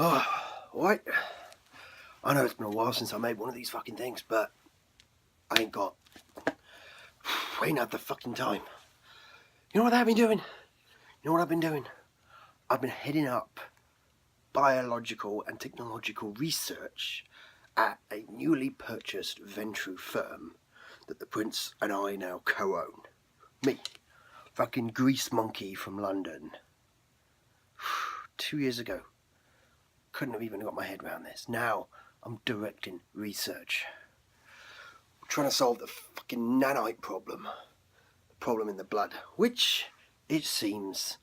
Oh, what? I know it's been a while since I made one of these fucking things, but I ain't had the fucking time. You know what I've been doing? I've been heading up biological and technological research at a newly purchased venture firm that the Prince and I now co-own. Me, fucking grease monkey from London. 2 years ago, couldn't have even got my head around this. Now I'm directing research. I'm trying to solve the fucking nanite problem. The problem in the blood, which it seems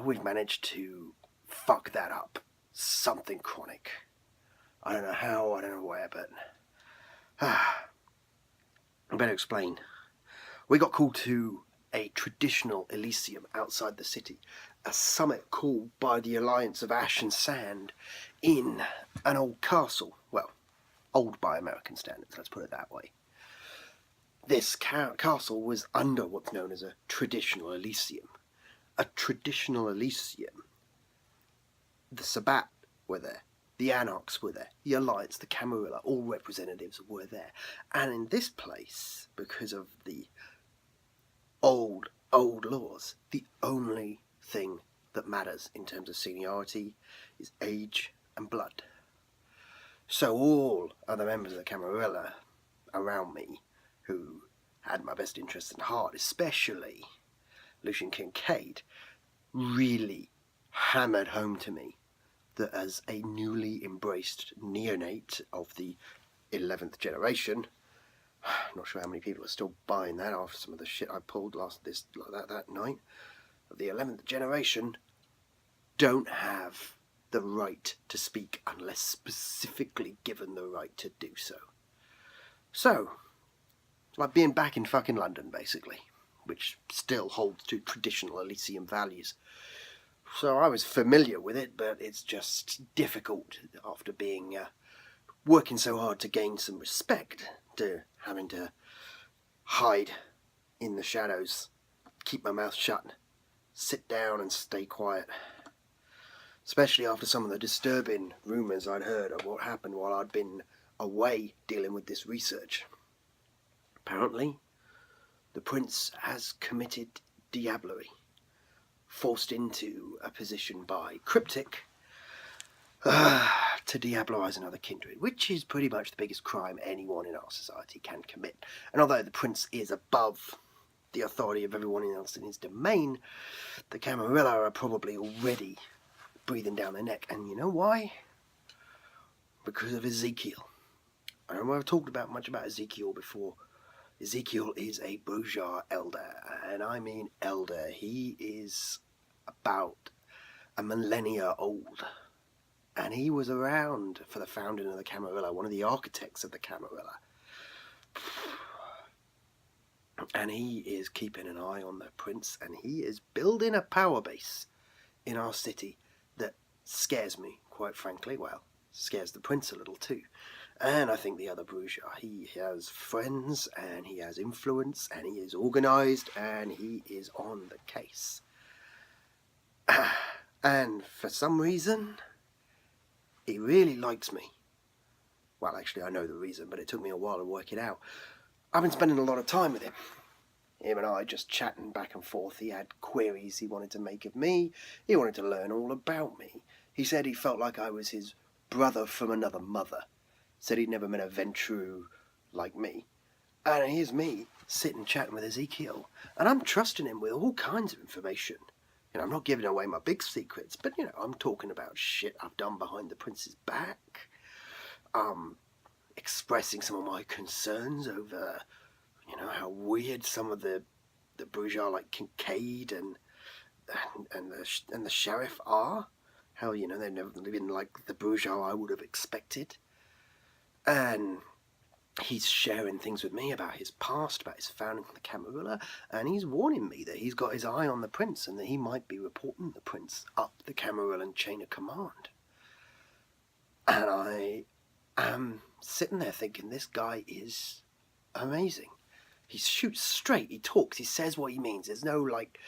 we've managed to fuck that up. Something chronic. I don't know how, I don't know where, but I better explain. We got called to a traditional Elysium outside the city, a summit called by the Alliance of Ash and Sand in an old castle. Well, old by American standards, let's put it that way. This castle was under what's known as a traditional Elysium. A traditional Elysium. The Sabbat were there. The Anarchs were there. The Alliance, the Camarilla, all representatives were there. And in this place, because of the old laws, the only thing that matters in terms of seniority is age and blood. So all other members of the Camarilla around me, who had my best interests at heart, especially Lucian Kincaid, really hammered home to me that as a newly embraced neonate of the 11th generation, not sure how many people are still buying that after some of the shit I pulled that night, of the 11th generation, don't have the right to speak unless specifically given the right to do so. So, like being back in fucking London, basically, which still holds to traditional Elysium values. So I was familiar with it, but it's just difficult after being working so hard to gain some respect, to having to hide in the shadows, keep my mouth shut, sit down and stay quiet. Especially after some of the disturbing rumours I'd heard of what happened while I'd been away dealing with this research. Apparently, the Prince has committed diablerie, forced into a position by Cryptic to diabolise another kindred, which is pretty much the biggest crime anyone in our society can commit. And although the Prince is above the authority of everyone else in his domain, the Camarilla are probably already breathing down their neck. And you know why? Because of Ezekiel. I don't know if I've talked about much about Ezekiel before. Ezekiel is a Brujah elder, and I mean elder. He is about a millennia old, and he was around for the founding of the Camarilla, one of the architects of the Camarilla. And he is keeping an eye on the Prince, and he is building a power base in our city that scares me, quite frankly. Well, scares the Prince a little too. And I think the other Brujah, he has friends, and he has influence, and he is organised, and he is on the case. And for some reason, he really likes me. Well, actually, I know the reason, but it took me a while to work it out. I've been spending a lot of time with him. Him and I just chatting back and forth. He had queries he wanted to make of me. He wanted to learn all about me. He said he felt like I was his brother from another mother. Said he'd never met a Ventru like me. And here's me sitting chatting with Ezekiel. And I'm trusting him with all kinds of information. You know, I'm not giving away my big secrets, but, you know, I'm talking about shit I've done behind the Prince's back. Expressing some of my concerns over, you know, how weird some of the Brujah like Kincaid and the sheriff are. How, you know, they've never been like the Brujah I would have expected. And he's sharing things with me about his past, about his founding of the Camarilla, and he's warning me that he's got his eye on the Prince and that he might be reporting the Prince up the Camarillan chain of command. And I am sitting there thinking, this guy is amazing. He shoots straight, he talks, he says what he means. There's no, like,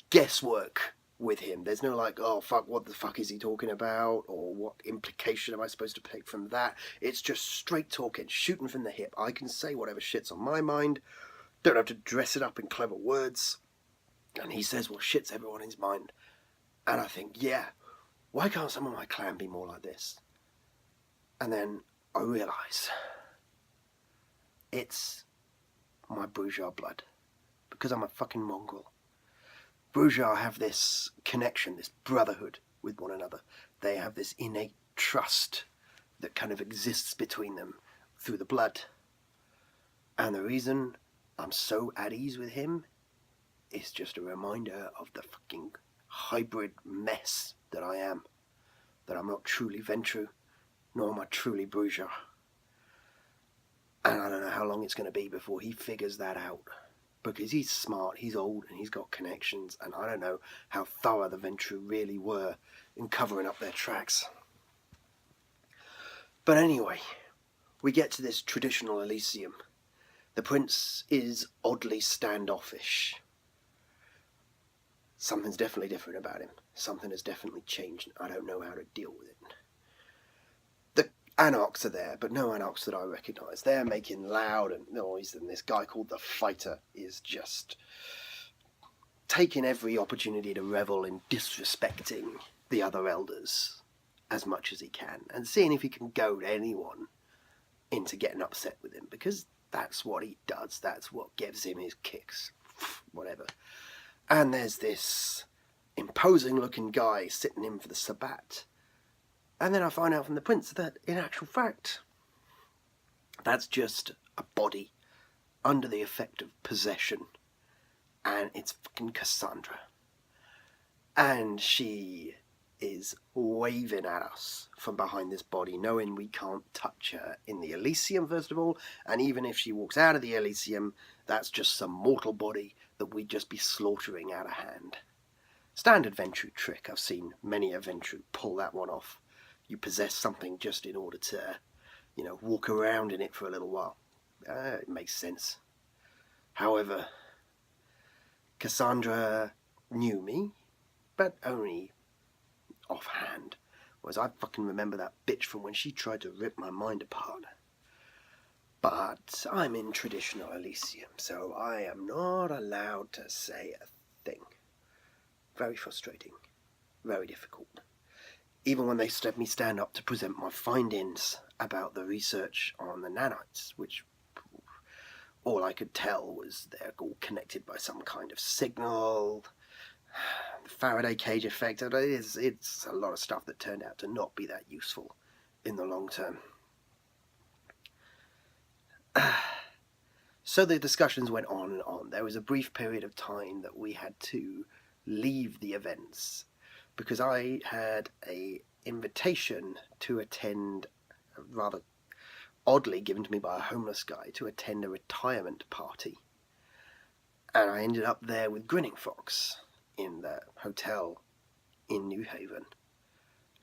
guesswork with him. There's no like, oh fuck, what the fuck is he talking about, or what implication am I supposed to take from that? It's just straight talking, shooting from the hip. I can say whatever shit's on my mind, don't have to dress it up in clever words, and he says what shit's everyone in his mind. And I think, yeah, why can't some of my clan be more like this? And then I realise it's my Brujah blood, because I'm a fucking mongrel. Brujah have this connection, this brotherhood with one another. They have this innate trust that kind of exists between them through the blood. And the reason I'm so at ease with him is just a reminder of the fucking hybrid mess that I am. That I'm not truly Ventrue, nor am I truly Brujah. And I don't know how long it's going to be before he figures that out. Because he's smart, he's old, and he's got connections, and I don't know how thorough the Ventrue really were in covering up their tracks. But anyway, we get to this traditional Elysium. The prince is oddly standoffish. Something's definitely different about him. Something has definitely changed, and I don't know how to deal with it. The anarchs are there, but no anarchs that I recognise. They're making loud noise, and this guy called the Fighter is just taking every opportunity to revel in disrespecting the other elders as much as he can, and seeing if he can goad anyone into getting upset with him, because that's what he does. That's what gives him his kicks. Whatever. And there's this imposing looking guy sitting in for the Sabbat. And then I find out from the prince that, in actual fact, that's just a body under the effect of possession. And it's fucking Cassandra. And she is waving at us from behind this body, knowing we can't touch her in the Elysium, first of all. And even if she walks out of the Elysium, that's just some mortal body that we'd just be slaughtering out of hand. Standard Ventrue trick. I've seen many a Ventrue pull that one off. You possess something just in order to, walk around in it for a little while. It makes sense. However, Cassandra knew me, but only offhand. Whereas I fucking remember that bitch from when she tried to rip my mind apart. But I'm in traditional Elysium, so I am not allowed to say a thing. Very frustrating. Very difficult. Even when they let me stand up to present my findings about the research on the nanites, which all I could tell was they're all connected by some kind of signal, the Faraday cage effect. It's a lot of stuff that turned out to not be that useful in the long term. So the discussions went on and on. There was a brief period of time that we had to leave the events because I had an invitation to attend, rather oddly given to me by a homeless guy, to attend a retirement party. And I ended up there with Grinning Fox in the hotel in New Haven.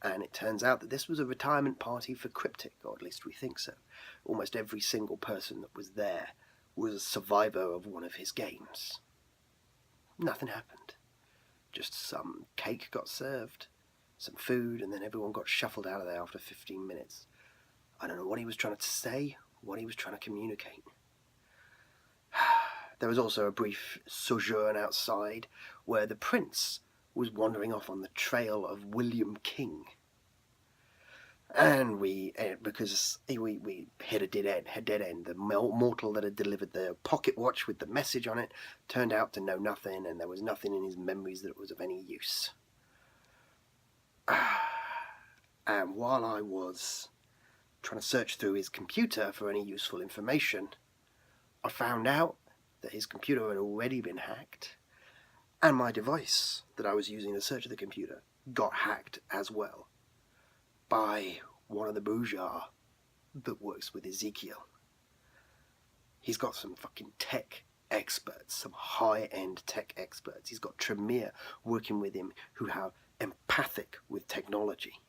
And it turns out that this was a retirement party for Cryptic, or at least we think so. Almost every single person that was there was a survivor of one of his games. Nothing happened. Just some cake got served, some food, and then everyone got shuffled out of there after 15 minutes. I don't know what he was trying to say, what he was trying to communicate. There was also a brief sojourn outside where the prince was wandering off on the trail of William King. And because we hit a dead end. The mortal that had delivered the pocket watch with the message on it turned out to know nothing, and there was nothing in his memories that was of any use. And while I was trying to search through his computer for any useful information, I found out that his computer had already been hacked, and my device that I was using to search the computer got hacked as well by one of the Brujah that works with Ezekiel. He's got some fucking tech experts, some high-end tech experts. He's got Tremere working with him who are empathic with technology.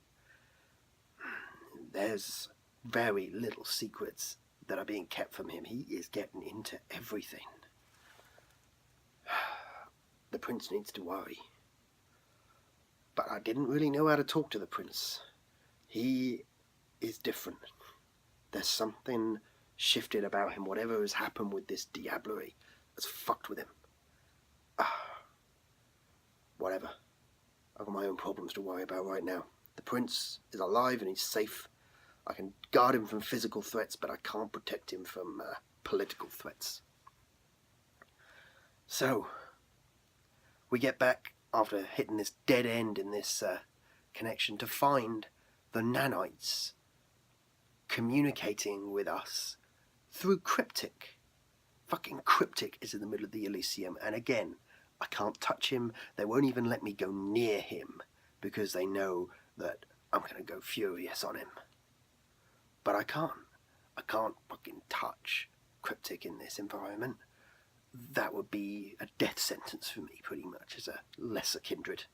There's very little secrets that are being kept from him. He is getting into everything. The prince needs to worry. But I didn't really know how to talk to the prince. He is different. There's something shifted about him. Whatever has happened with this diablerie has fucked with him. Whatever. I've got my own problems to worry about right now. The prince is alive and he's safe. I can guard him from physical threats, but I can't protect him from political threats. So, we get back after hitting this dead end in this connection to find the nanites communicating with us through cryptic. Fucking cryptic is in the middle of the Elysium, and again, I can't touch him. They won't even let me go near him because they know that I'm going to go furious on him. But I can't. I can't fucking touch cryptic in this environment. That would be a death sentence for me, pretty much, as a lesser kindred.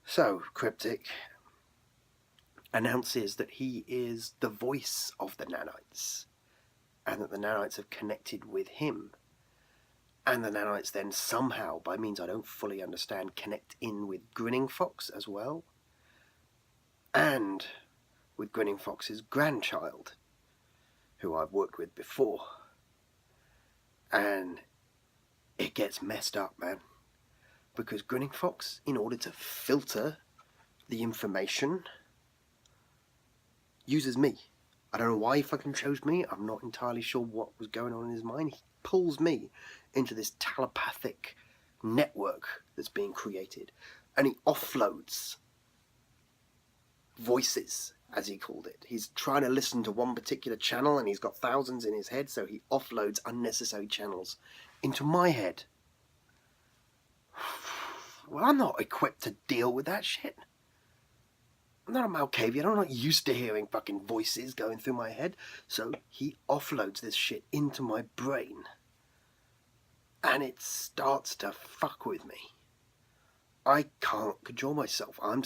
So, cryptic announces that he is the voice of the nanites, and that the nanites have connected with him. And the nanites then somehow, by means I don't fully understand, connect in with Grinning Fox as well. And with Grinning Fox's grandchild, who I've worked with before. And it gets messed up, man. Because Grinning Fox, in order to filter the information, uses me. I don't know why he fucking chose me. I'm not entirely sure what was going on in his mind. He pulls me into this telepathic network that's being created. And he offloads voices, as he called it. He's trying to listen to one particular channel and he's got thousands in his head, so he offloads unnecessary channels into my head. Well, I'm not equipped to deal with that shit. I'm not a Malkavian. I'm not used to hearing fucking voices going through my head. So he offloads this shit into my brain. And it starts to fuck with me. I can't control myself. I'm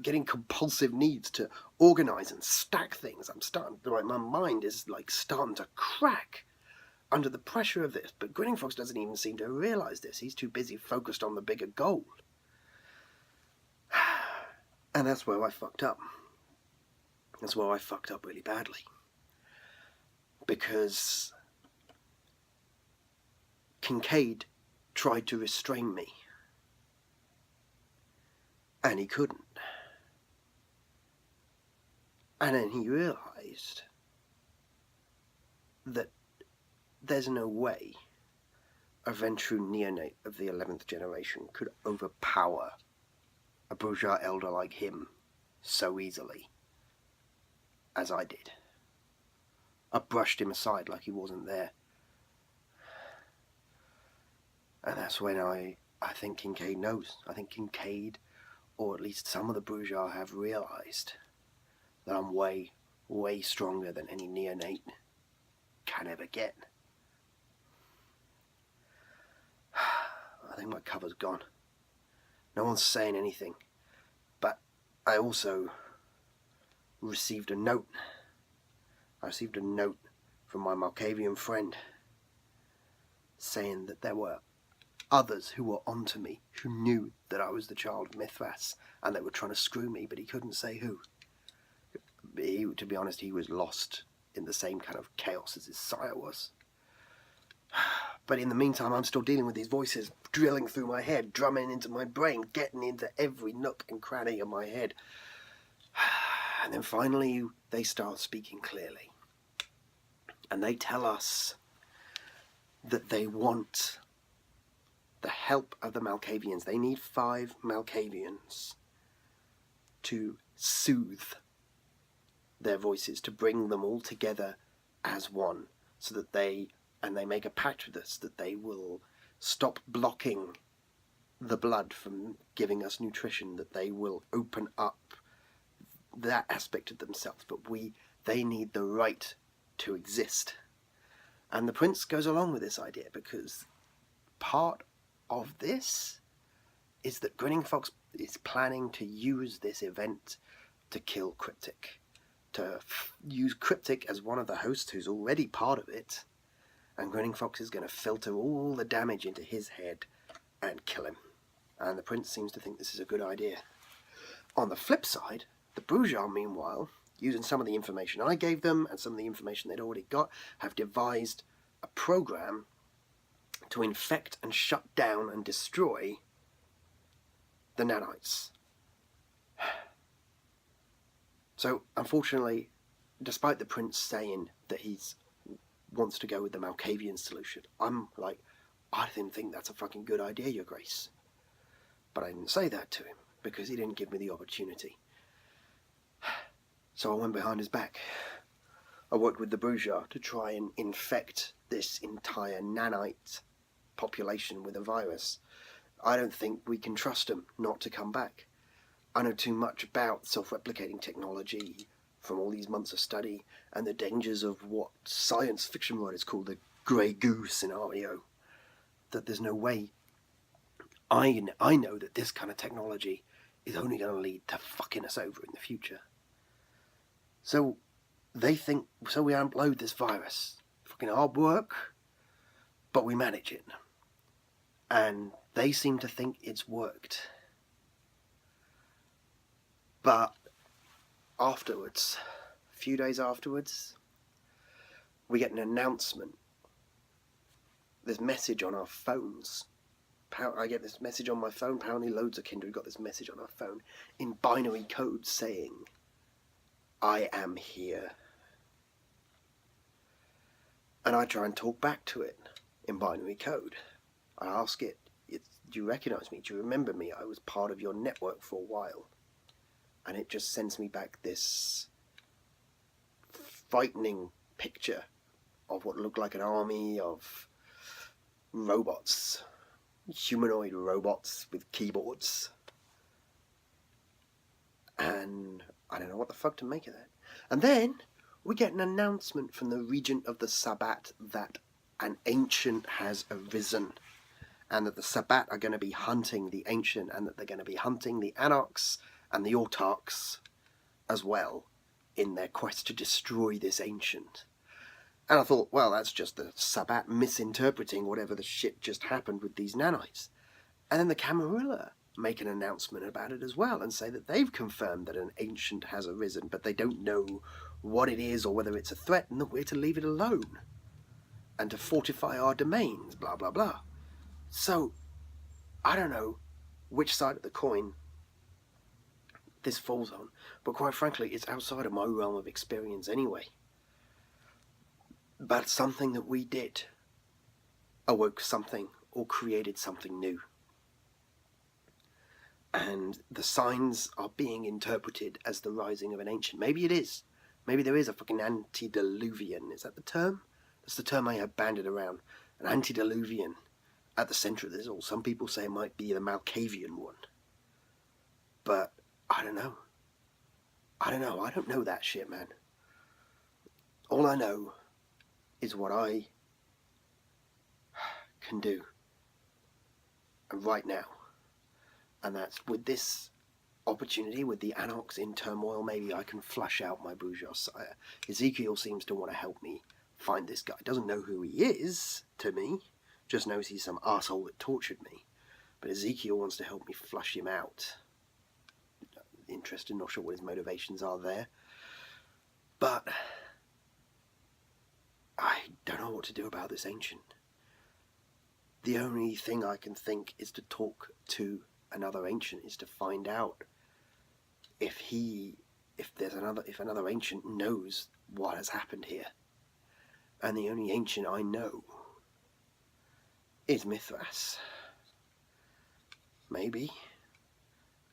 getting compulsive needs to organize and stack things. My mind is like starting to crack under the pressure of this. But Grinning Fox doesn't even seem to realize this. He's too busy focused on the bigger goal. And that's where I fucked up. That's where I fucked up really badly. Because Kincaid tried to restrain me. And he couldn't. And then he realized that there's no way a Ventrue neonate of the 11th generation could overpower a Brujah elder like him so easily as I did. I brushed him aside like he wasn't there. And that's when I think Kincaid knows. I think Kincaid, or at least some of the Brujah, have realized that I'm way, way stronger than any neonate can ever get. I think my cover's gone. No one's saying anything. But I also received a note. I received a note from my Malkavian friend saying that there were others who were onto me, who knew that I was the child of Mithras, and they were trying to screw me, but he couldn't say who. To be honest, he was lost in the same kind of chaos as his sire was. But in the meantime, I'm still dealing with these voices drilling through my head, drumming into my brain, getting into every nook and cranny of my head. And then finally, they start speaking clearly. And they tell us that they want the help of the Malkavians. They need 5 Malkavians to soothe their voices, to bring them all together as one, so that they make a pact with us that they will stop blocking the blood from giving us nutrition, that they will open up that aspect of themselves, but they need the right to exist. And the prince goes along with this idea because part of this is that Grinning Fox is planning to use this event to kill Cryptic, to use Cryptic as one of the hosts who's already part of it, and Grinning Fox is going to filter all the damage into his head and kill him. And the prince seems to think this is a good idea. On the flip side, the Brujah, meanwhile, using some of the information I gave them and some of the information they'd already got, have devised a program to infect and shut down and destroy the nanites. So, unfortunately, despite the prince saying that he wants to go with the Malkavian solution, I'm like, I didn't think that's a fucking good idea, Your Grace. But I didn't say that to him, because he didn't give me the opportunity. So I went behind his back. I worked with the Brujah to try and infect this entire nanite population with a virus. I don't think we can trust them not to come back. I know too much about self-replicating technology from all these months of study and the dangers of what science fiction writers call the grey goo scenario, that there's no way. I know that this kind of technology is only going to lead to fucking us over in the future. So they think, so we upload this virus. Fucking hard work, but we manage it. And they seem to think it's worked. But afterwards, a few days afterwards, we get an announcement. This message on our phones. I get this message on my phone. Apparently loads of Kindred got this message on our phone in binary code saying, I am here. And I try and talk back to it in binary code. I ask it, do you recognize me? Do you remember me? I was part of your network for a while. And it just sends me back this frightening picture of what looked like an army of robots, humanoid robots with keyboards. And I don't know what the fuck to make of that. And then we get an announcement from the regent of the Sabbat that an ancient has arisen, and that the Sabbat are going to be hunting the ancient, and that they're going to be hunting the anarchs and the autarchs as well in their quest to destroy this ancient. And I thought, well, that's just the Sabbat misinterpreting whatever the shit just happened with these nanites. And then the Camarilla make an announcement about it as well and say that they've confirmed that an ancient has arisen, but they don't know what it is or whether it's a threat, and that we're to leave it alone and to fortify our domains, blah, blah, blah. So, I don't know which side of the coin this falls on, but quite frankly, it's outside of my realm of experience anyway. But something that we did awoke something or created something new. And the signs are being interpreted as the rising of an ancient. Maybe it is. Maybe there is a fucking antediluvian. Is that the term? That's the term I have banded around. An antediluvian at the centre of this all. Some people say it might be the Malkavian one. But I don't know. I don't know that shit, man. All I know is what I can do right now. And that's with this opportunity, with the anarchs in turmoil, maybe I can flush out my Brujah sire. Ezekiel seems to want to help me find this guy. Doesn't know who he is, to me. Just knows he's some arsehole that tortured me. But Ezekiel wants to help me flush him out. Interested, not sure what his motivations are there. But I don't know what to do about this ancient. The only thing I can think is to talk to another ancient, is to find out if another ancient knows what has happened here. And the only ancient I know is Mithras. Maybe.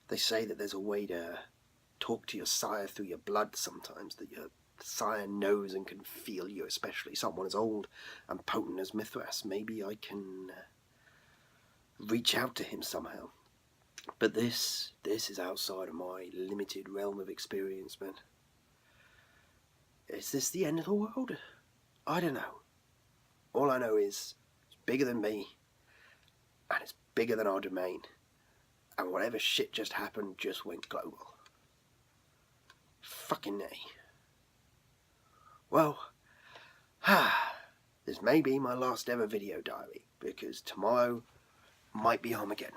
They say that there's a way to talk to your sire through your blood sometimes, that your sire knows and can feel you, especially someone as old and potent as Mithras. Maybe I can reach out to him somehow. But this is outside of my limited realm of experience, man. Is this the end of the world? I don't know. All I know is it's bigger than me, and it's bigger than our domain. And whatever shit just happened just went global. Fucking nay. Well, this may be my last ever video diary, because tomorrow might be Armageddon.